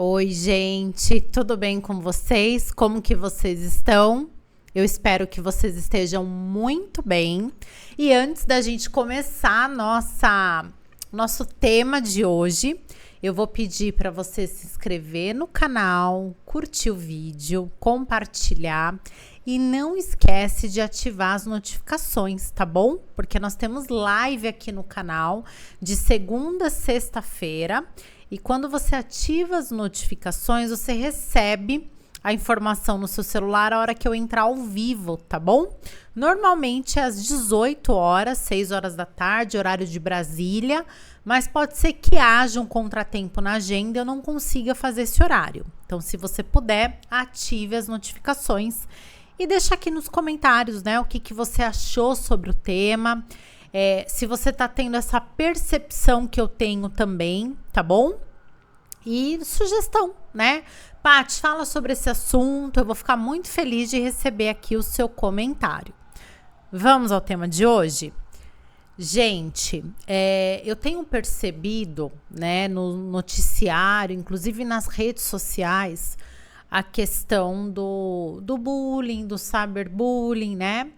Oi, gente, tudo bem com vocês? Como que vocês estão? Eu espero que vocês estejam muito bem. E antes da gente começar nosso tema de hoje, eu vou pedir para você se inscrever no canal, curtir o vídeo, compartilhar e não esquece de ativar as notificações, tá bom? Porque nós temos live aqui no canal de segunda a sexta-feira. E quando você ativa as notificações, você recebe a informação no seu celular a hora que eu entrar ao vivo, tá bom? Normalmente é às 18 horas, 6 horas da tarde, horário de Brasília, mas pode ser que haja um contratempo na agenda e eu não consiga fazer esse horário. Então, se você puder, ative as notificações e deixa aqui nos comentários, né, o que você achou sobre o tema. Se você tá tendo essa percepção que eu tenho também, tá bom? E sugestão, né? Paty, fala sobre esse assunto, eu vou ficar muito feliz de receber aqui o seu comentário. Vamos ao tema de hoje? Gente, eu tenho percebido, né, no noticiário, inclusive nas redes sociais, a questão do bullying, do cyberbullying, né?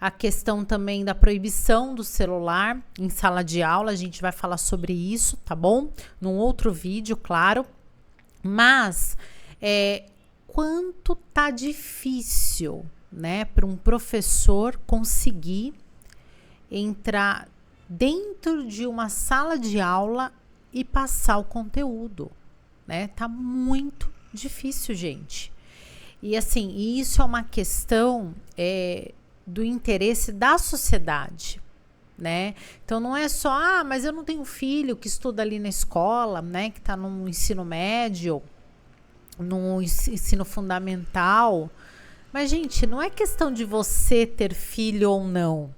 A questão também da proibição do celular em sala de aula, a gente vai falar sobre isso, tá bom? Num outro vídeo, claro. Mas, quanto tá difícil, né, para um professor conseguir entrar dentro de uma sala de aula e passar o conteúdo, né? Tá muito difícil, gente. E assim, isso é uma questão do interesse da sociedade, né? Então não é só, mas eu não tenho filho que estuda ali na escola, né? Que tá no ensino médio, no ensino fundamental. Mas, gente, não é questão de você ter filho ou não,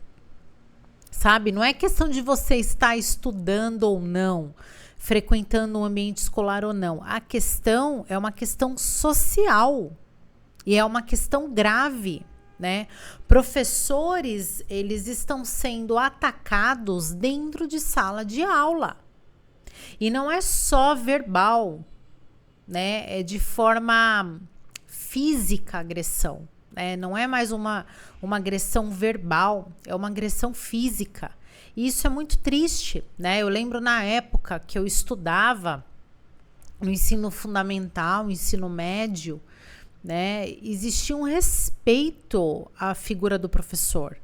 sabe? Não é questão de você estar estudando ou não, frequentando um ambiente escolar ou não. A questão é uma questão social e é uma questão grave, né? Professores, eles estão sendo atacados dentro de sala de aula. E não é só verbal, né? É de forma física a agressão, né? Não é mais uma agressão verbal, é uma agressão física. E isso é muito triste, né? Eu lembro na época que eu estudava no ensino fundamental, no ensino médio, né, existia um respeito à figura do professor,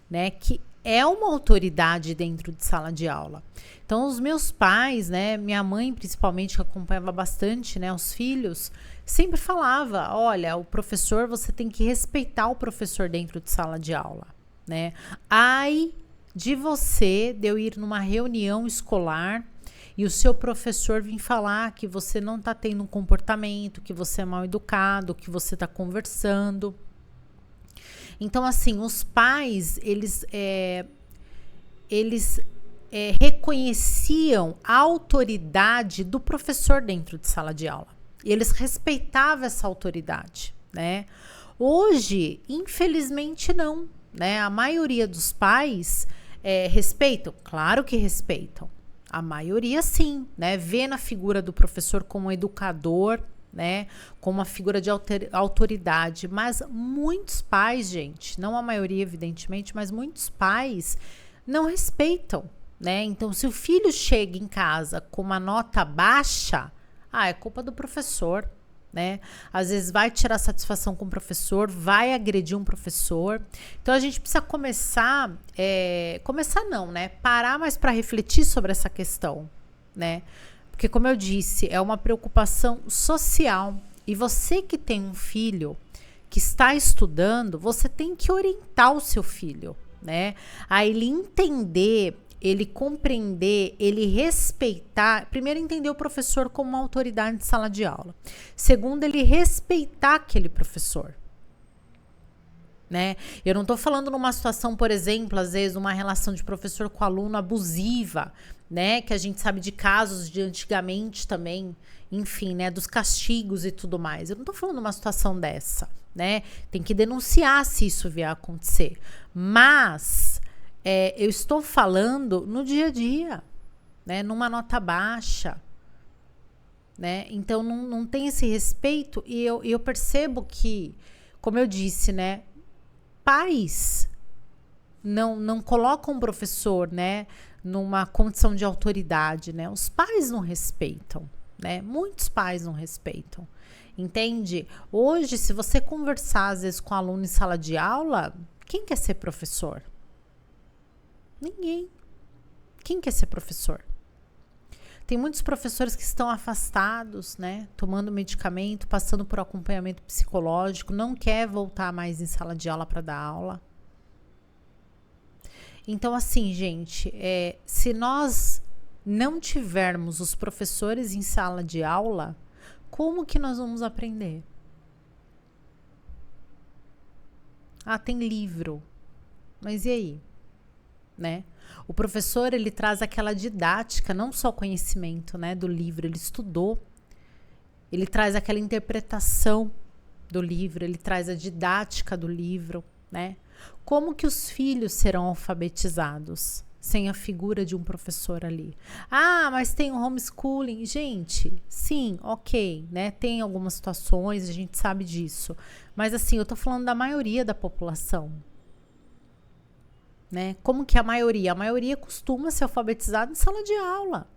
né, que é uma autoridade dentro de sala de aula. Então, os meus pais, né, minha mãe principalmente, que acompanhava bastante, né, os filhos, sempre falava, olha, o professor, você tem que respeitar o professor dentro de sala de aula, né. Ai de você, de eu ir numa reunião escolar e o seu professor vir falar que você não está tendo um comportamento, que você é mal educado, que você está conversando. Então, assim, os pais, eles reconheciam a autoridade do professor dentro de sala de aula. E eles respeitavam essa autoridade, né? Hoje, infelizmente, não, né? A maioria dos pais respeitam, claro que respeitam. A maioria sim, né? Vê na figura do professor como um educador, né? Como uma figura de autoridade. Mas muitos pais, gente, não a maioria, evidentemente, mas muitos pais não respeitam, né? Então, se o filho chega em casa com uma nota baixa, é culpa do professor, né? Às vezes vai tirar satisfação com o professor, vai agredir um professor. Então a gente precisa começar não, né? Parar mais para refletir sobre essa questão, né? Porque, como eu disse, é uma preocupação social. E você que tem um filho que está estudando, você tem que orientar o seu filho, né? A ele entender, ele compreender, ele respeitar. Primeiro, entender o professor como uma autoridade de sala de aula. Segundo, ele respeitar aquele professor, né? Eu não estou falando numa situação, por exemplo, às vezes uma relação de professor com aluno abusiva, né? Que a gente sabe de casos de antigamente também, enfim, né? Dos castigos e tudo mais. Eu não estou falando numa situação dessa, né? Tem que denunciar se isso vier a acontecer. Mas eu estou falando no dia a dia, né? Numa nota baixa, né? Então não tem esse respeito e eu percebo que, como eu disse, né, pais não colocam o professor, né, numa condição de autoridade, né? Os pais não respeitam, né? Muitos pais não respeitam, entende? Hoje, se você conversar às vezes com aluno em sala de aula, quem quer ser professor? Ninguém. Quem quer ser professor? Tem muitos professores que estão afastados, né? Tomando medicamento, passando por acompanhamento psicológico, não quer voltar mais em sala de aula para dar aula. Então, assim, gente, se nós não tivermos os professores em sala de aula, como que nós vamos aprender? Ah, tem livro. Mas e aí? Né? O professor, ele traz aquela didática, não só conhecimento, né, do livro, ele estudou. Ele traz aquela interpretação do livro, ele traz a didática do livro, né? Como que os filhos serão alfabetizados sem a figura de um professor ali? Ah, mas tem o homeschooling. Gente, sim, ok, né? Tem algumas situações, a gente sabe disso. Mas assim, eu tô falando da maioria da população. Né? Como que a maioria? A maioria costuma ser alfabetizada em sala de aula.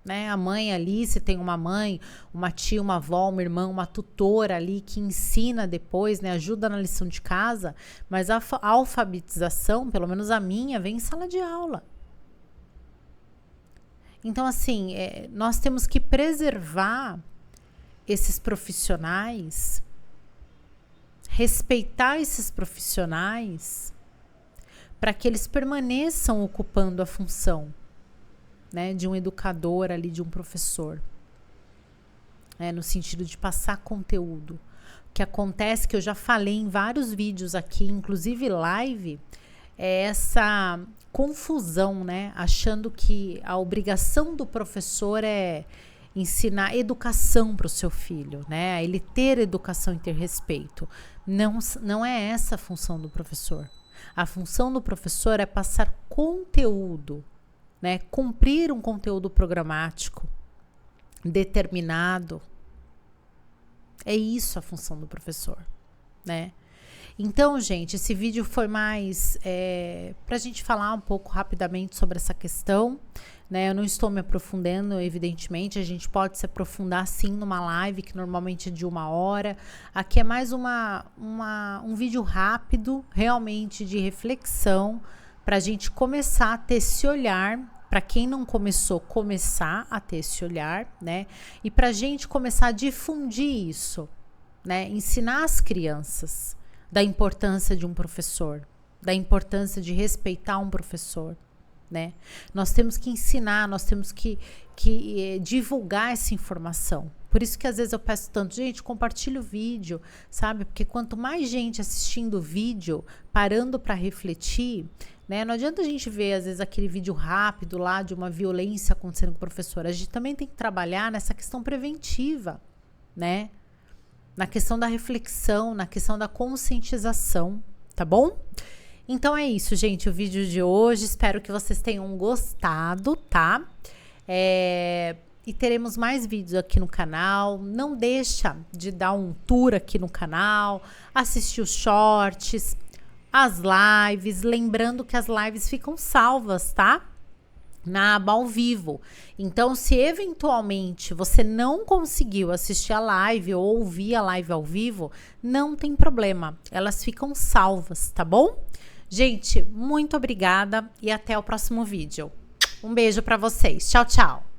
Né? A mãe ali, se tem uma mãe, uma tia, uma avó, uma irmã, uma tutora ali que ensina depois, né? Ajuda na lição de casa, mas a alfabetização, pelo menos a minha, vem em sala de aula. Então, assim, nós temos que preservar esses profissionais, respeitar esses profissionais, para que eles permaneçam ocupando a função, né, de um educador ali, de um professor, no sentido de passar conteúdo. O que acontece, que eu já falei em vários vídeos aqui, inclusive live, é essa confusão, né, achando que a obrigação do professor é ensinar educação para o seu filho, né, ele ter educação e ter respeito. Não é essa a função do professor. A função do professor é passar conteúdo, né? Cumprir um conteúdo programático determinado. É isso a função do professor, né? Então, gente, esse vídeo foi mais para a gente falar um pouco rapidamente sobre essa questão, né? Eu não estou me aprofundando, evidentemente. A gente pode se aprofundar sim numa live que normalmente é de 1 hora. Aqui é mais um vídeo rápido, realmente de reflexão, para a gente começar a ter esse olhar. Para quem não começou, começar a ter esse olhar, né? E para a gente começar a difundir isso, né? Ensinar as crianças da importância de um professor, da importância de respeitar um professor, né? Nós temos que ensinar, nós temos que divulgar essa informação. Por isso que às vezes eu peço tanto, gente, compartilha o vídeo, sabe? Porque quanto mais gente assistindo o vídeo, parando para refletir, né? Não adianta a gente ver, às vezes, aquele vídeo rápido lá de uma violência acontecendo com o professor. A gente também tem que trabalhar nessa questão preventiva, né? Na questão da reflexão, na questão da conscientização, tá bom? Então é isso, gente, o vídeo de hoje. Espero que vocês tenham gostado, tá? E teremos mais vídeos aqui no canal. Não deixa de dar um tour aqui no canal, assistir os shorts, as lives, lembrando que as lives ficam salvas, tá? Na aba ao vivo. Então, se eventualmente você não conseguiu assistir a live ou ouvir a live ao vivo, não tem problema. Elas ficam salvas, tá bom? Gente, muito obrigada e até o próximo vídeo. Um beijo para vocês. Tchau, tchau.